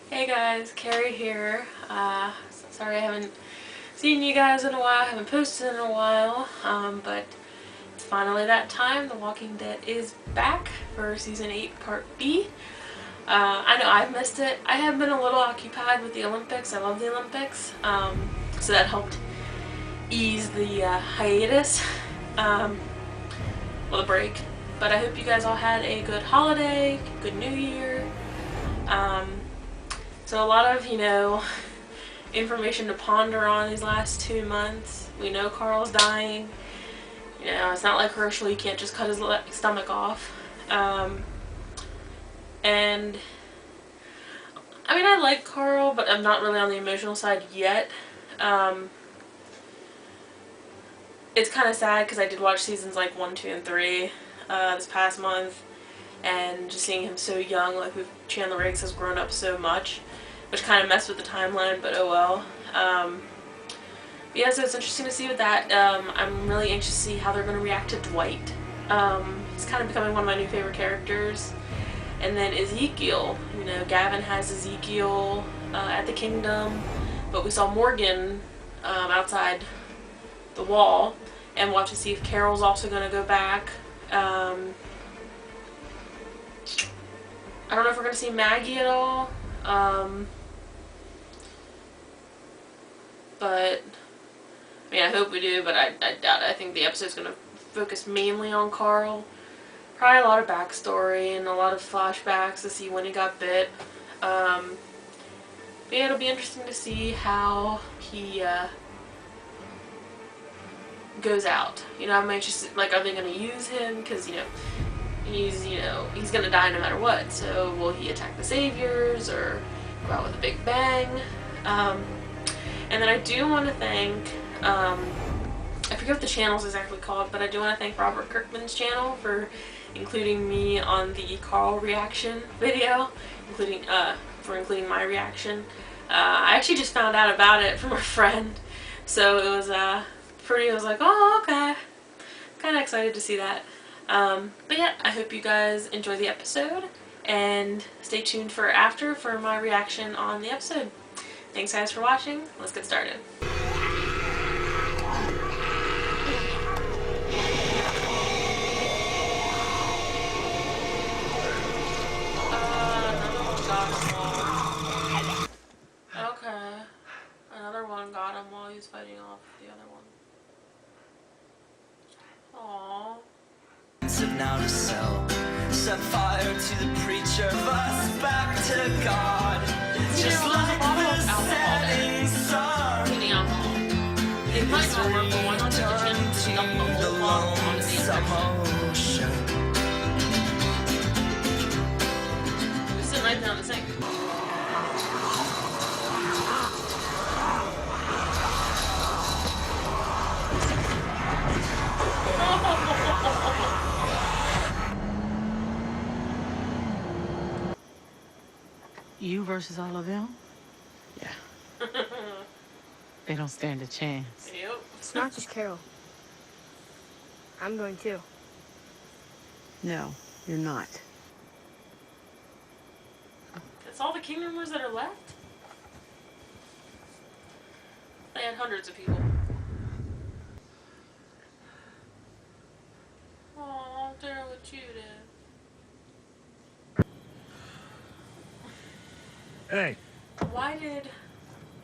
Hey guys, Carrie here. Sorry I haven't seen you guys in a while, I haven't posted in a while, but it's finally that time. The Walking Dead is back for Season 8 Part B. I know I've missed it. I have been a little occupied with the Olympics. I love the Olympics, so that helped ease the hiatus, the break. But I hope you guys all had a good holiday, good New Year. So a lot of, information to ponder on these last 2 months. We know Carl's dying. It's not like Hershel, you can't just cut his stomach off. And I mean, I like Carl, but I'm not really on the emotional side yet. It's kind of sad because I did watch seasons like 1, 2, and 3 this past month, and just seeing him so young, like Chandler Riggs has grown up so much, which kind of messed with the timeline, but oh well. Yeah, so it's interesting to see with that. I'm really anxious to see how they're going to react to Dwight. He's kind of becoming one of my new favorite characters. And then Ezekiel. Gavin has Ezekiel at the Kingdom, but we saw Morgan outside the wall, and watch to see if Carol's also going to go back. I don't know if we're going to see Maggie at all. But I mean, I hope we do, but I doubt it. I think the episode's going to focus mainly on Carl. Probably a lot of backstory and a lot of flashbacks to see when he got bit. But yeah, it'll be interesting to see how he goes out. I'm anxious, like, are they going to use him? Because, he's going to die no matter what. So will he attack the Saviors or go out with a big bang? And then I do want to thank, I forget what the channel's exactly called, but I do want to thank Robert Kirkman's channel for including me on the Carl reaction video, for including my reaction. I actually just found out about it from a friend, so it was I was like, oh, okay. Kind of excited to see that. But yeah, I hope you guys enjoy the episode, and stay tuned for my reaction on the episode. Thanks guys for watching. Let's get started. Okay. Another one got him while he was fighting off the other one. Aww. Now to sell, set fire to the preacher, us back to God. Just like the setting sun. It might not work, but why not take a chance to dump the whole bottle onto the intersection? It was sitting right down the sink. You versus all of them? Yeah. They don't stand a chance. Yep. It's not just Carol. I'm going too. No, you're not. That's all the Kingdomers that are left? They had hundreds of people. Aw, they're what you did. Hey, Why did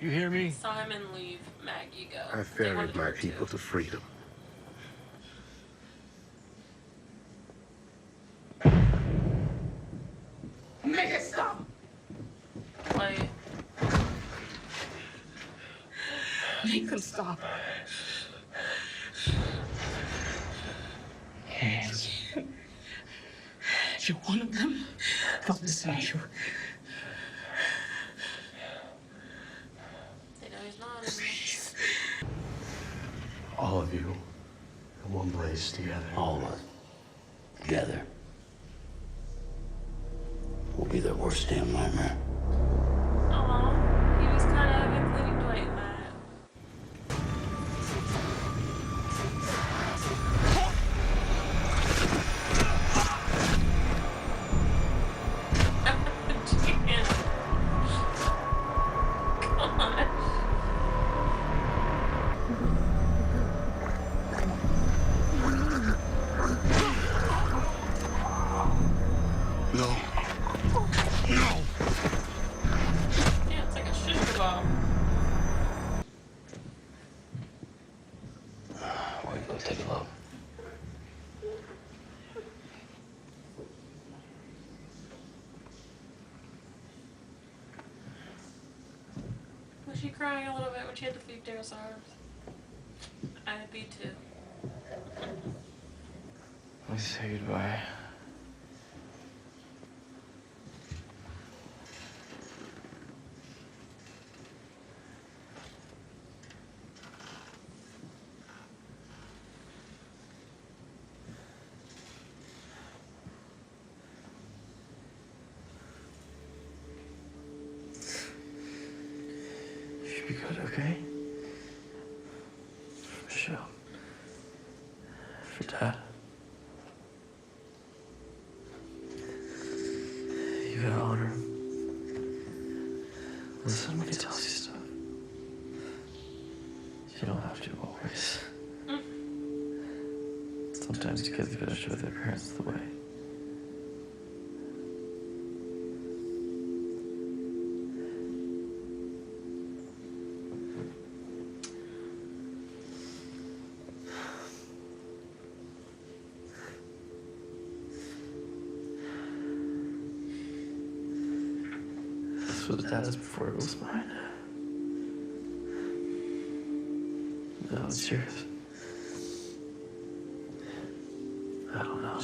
you hear me? Simon leave Maggie go? I They wanted ferried my her people to freedom. Make it stop! Like, Make them stop. Yes. You're one of them. Don't listen to you. they know he's not. Please. All of you in one place together. All of us together will be their worst damn nightmare. Aw, he was kind of including Dwight in that. she crying a little bit when she had to feed pterosaurs? I'd be too. Let's say goodbye. Should be good, okay? For Michelle. For Dad. You gotta honor him. Listen when he tells you stuff. You don't have to always. Sometimes kids gotta show their parents the way. This was Dad's before it was mine. Now it's yours. I don't know,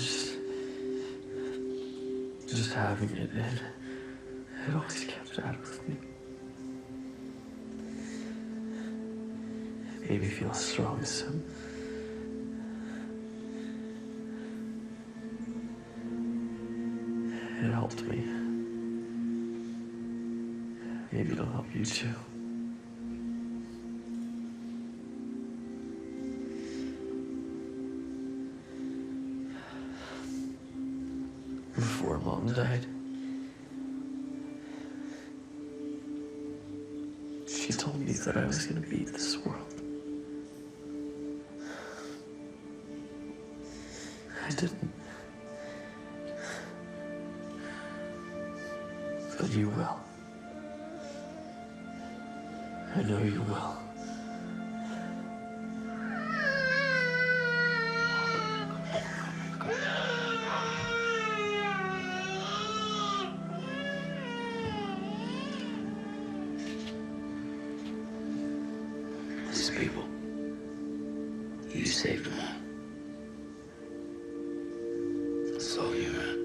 just having it, it always kept Dad with me. It made me feel as strong as him. It helped me. Maybe it'll help you too. Before Mom died, she told me that I was gonna beat this world. I didn't. But you will. I know you will. These people, you saved them all. That's all you, man.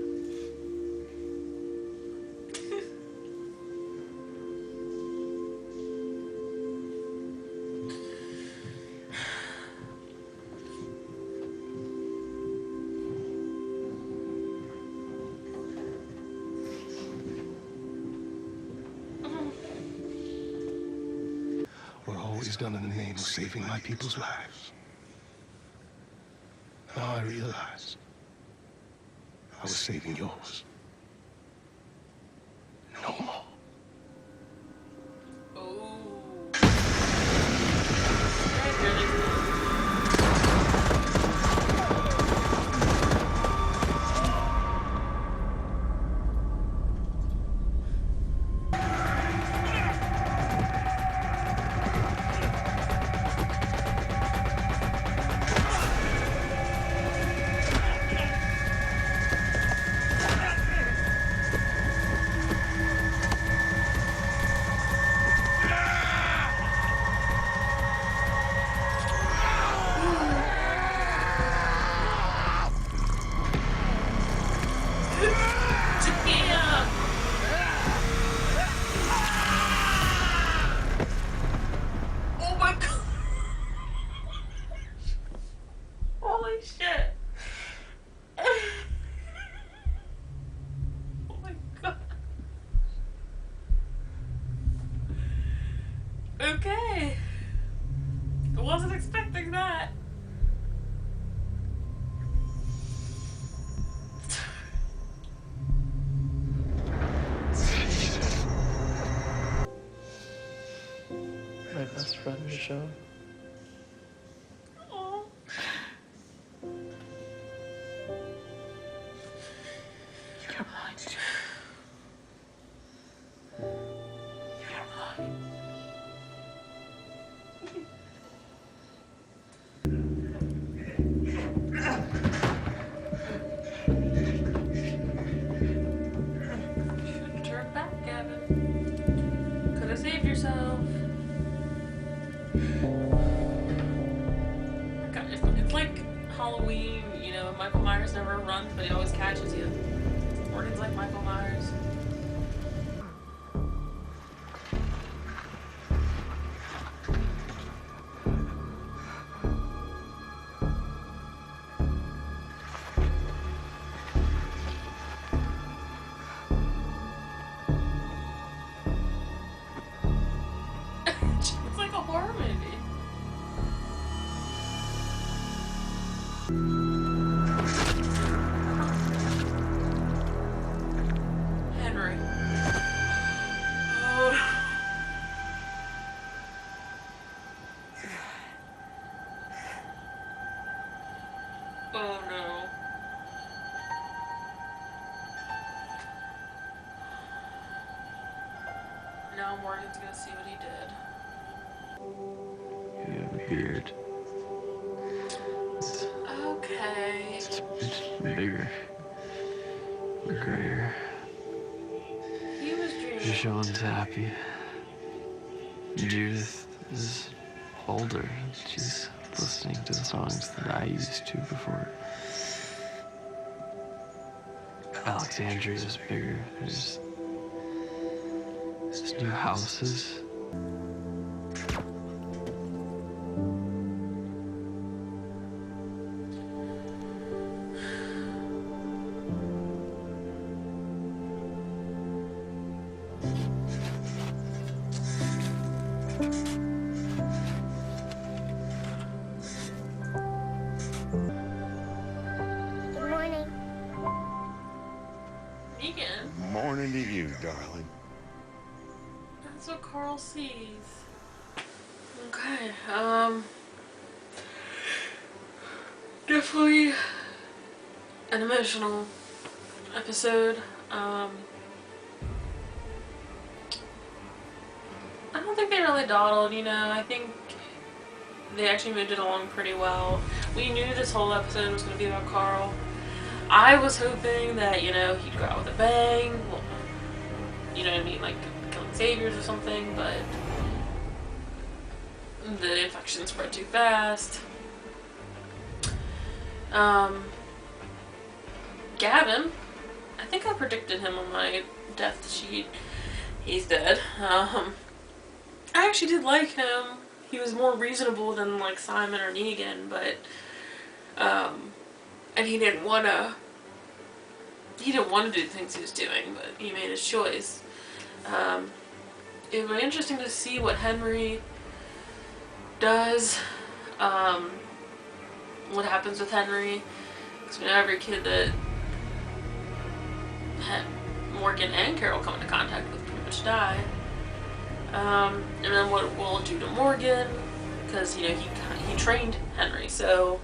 Were always done in the name of saving my people's lives. Now I realize I was saving yours. No more. Oh. Damn. Oh my god. Holy shit. Oh my god. Okay. I wasn't expecting that. My best friend, Michelle. Oh. You kept lying to me. You kept lying. Shouldn't turn back, Gavin. Could have saved yourself. God, it's like Halloween, you know, Michael Myers never runs, but he always catches you. Morgan's like Michael Myers. It's like a horror movie. Henry. Oh. Oh no. Now Morgan's gonna see what he did. You have a beard. Okay. It's bigger. Grayer. He was dreaming. Sean's happy. Judith is older. She's listening to the songs that I used to before. Alexandria's bigger. There's new houses. Good morning. Negan. Morning to you, darling. That's what Carl sees. Okay, definitely an emotional episode. I don't think they really dawdled, you know. I think they actually moved it along pretty well. We knew this whole episode was going to be about Carl. I was hoping that, you know, he'd go out with a bang. Well, you know what I mean? Like killing saviors or something, but the infection spread too fast. Gavin, I think I predicted him on my death sheet. He's dead. I actually did like him. He was more reasonable than like Simon or Negan, but and he didn't want to do the things he was doing, but he made his choice. It would be interesting to see what Henry does, what happens with Henry, because we know every kid that Morgan and Carol come into contact with pretty much die. And then what it will do to Morgan, because, you know, he trained Henry, so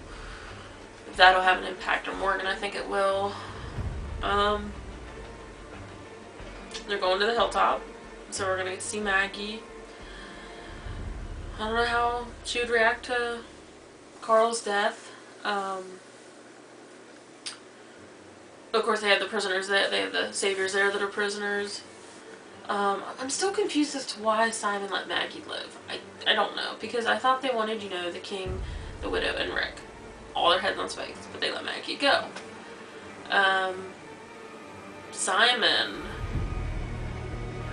if that'll have an impact on Morgan, I think it will. They're going to the hilltop, so we're gonna get to see Maggie. I don't know how she would react to Carl's death. Of course, they have the prisoners there. They have the saviors there that are prisoners. I'm still confused as to why Simon let Maggie live. I don't know, because I thought they wanted, you know, the king, the widow, and Rick. All their heads on spikes, but they let Maggie go. Simon,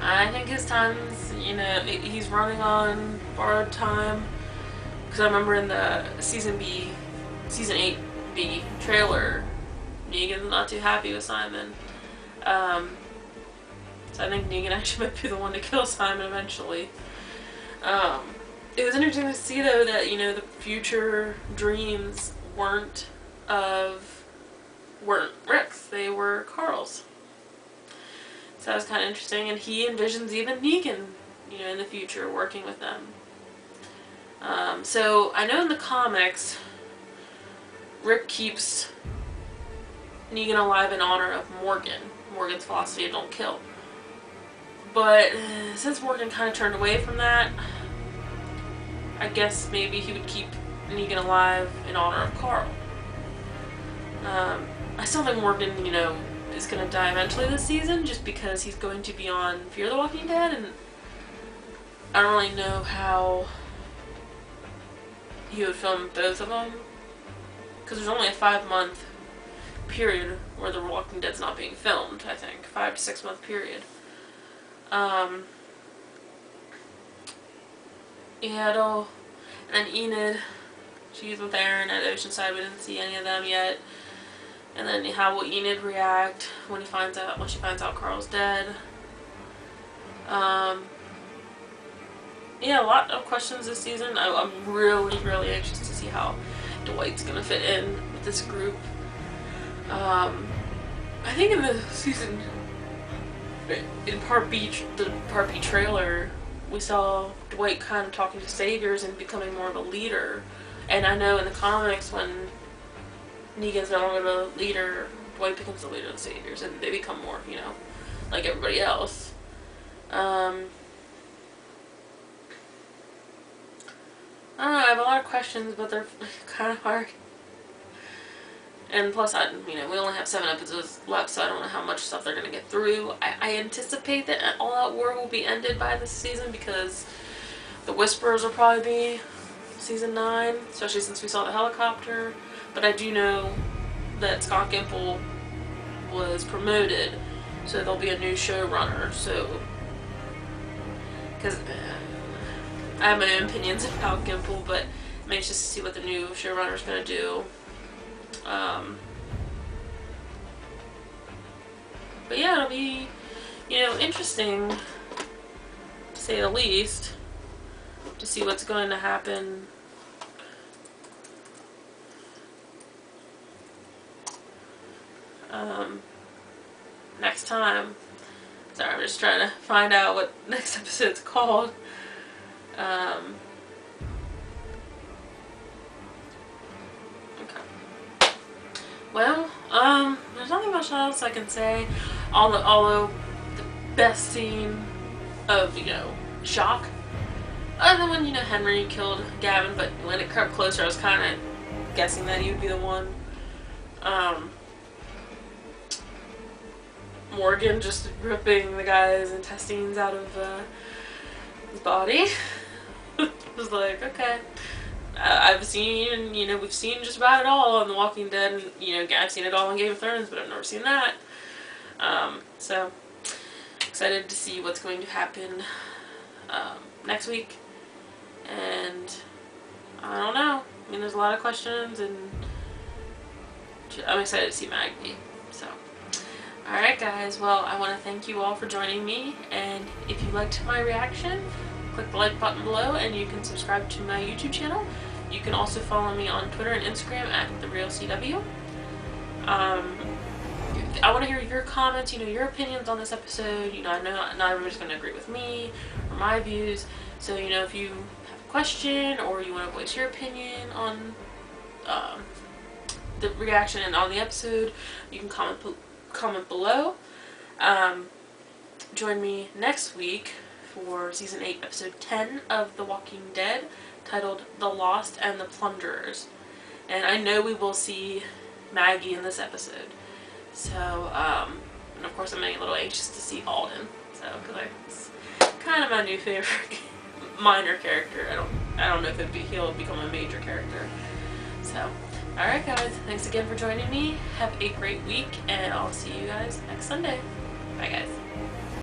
I think his time's, you know, he's running on borrowed time. Because I remember in the Season 8B trailer, Negan's not too happy with Simon. So I think Negan actually might be the one to kill Simon eventually. It was interesting to see, though, that, you know, the future dreams weren't Rick's, they were Carl's. So that was kind of interesting, and he envisions even Negan, you know, in the future working with them. So I know in the comics, Rick keeps Negan alive in honor of Morgan's philosophy of don't kill. But since Morgan kind of turned away from that, I guess maybe he would keep Negan alive in honor of Carl. I still think Morgan, you know, is going to die eventually this season, just because he's going to be on Fear the Walking Dead, and I don't really know how he would film both of them, because there's only a 5-month period where The Walking Dead's not being filmed, I think. 5 to 6 month period. Yaddle and Enid, she's with Aaron at Oceanside. We didn't see any of them yet. And then how will Enid react when she finds out Carl's dead? Yeah, a lot of questions this season. I'm really, really anxious to see how Dwight's gonna fit in with this group. I think in the season, in Part B, the Part B trailer, we saw Dwight kind of talking to Saviors and becoming more of a leader. And I know in the comics, when Negan's no longer the leader, Dwight becomes the leader of the Saviors, and they become more, you know, like everybody else. I don't know, I have a lot of questions, but they're kind of hard. And plus, we only have 7 episodes left, so I don't know how much stuff they're going to get through. I anticipate that All Out War will be ended by this season, because the Whisperers will probably be season 9, especially since we saw the helicopter. But I do know that Scott Gimple was promoted, so there'll be a new showrunner, so... Because I have my own opinions about Gimple, but I'm anxious to see what the new showrunner's going to do. But yeah, it'll be, interesting, to say the least, to see what's going to happen. Next time. Sorry, I'm just trying to find out what next episode's called. Okay. Well, there's nothing much else I can say. Although the best scene of, shock, other than when, Henry killed Gavin, but when it crept closer, I was kind of guessing that he would be the one. Morgan just ripping the guy's intestines out of his body. It was like, okay. I've seen, we've seen just about it all on The Walking Dead, and, I've seen it all on Game of Thrones, but I've never seen that. So, excited to see what's going to happen next week. And, I don't know. There's a lot of questions, and I'm excited to see Maggie. So, alright guys, well, I want to thank you all for joining me, and if you liked my reaction, click the like button below, and you can subscribe to my YouTube channel. You can also follow me on Twitter and Instagram at TheRealCW. I want to hear your comments, your opinions on this episode. I know not everybody's going to agree with me or my views, so if you have a question or you want to voice your opinion on the reaction and on the episode, you can comment below. Join me next week for Season 8, Episode 10 of The Walking Dead, titled The Lost and the Plunderers. And I know we will see Maggie in this episode. So, and of course I'm getting a little anxious to see Alden. So, because it's kind of my new favorite minor character. I don't know if he'll become a major character. So, alright guys, thanks again for joining me. Have a great week, and I'll see you guys next Sunday. Bye guys.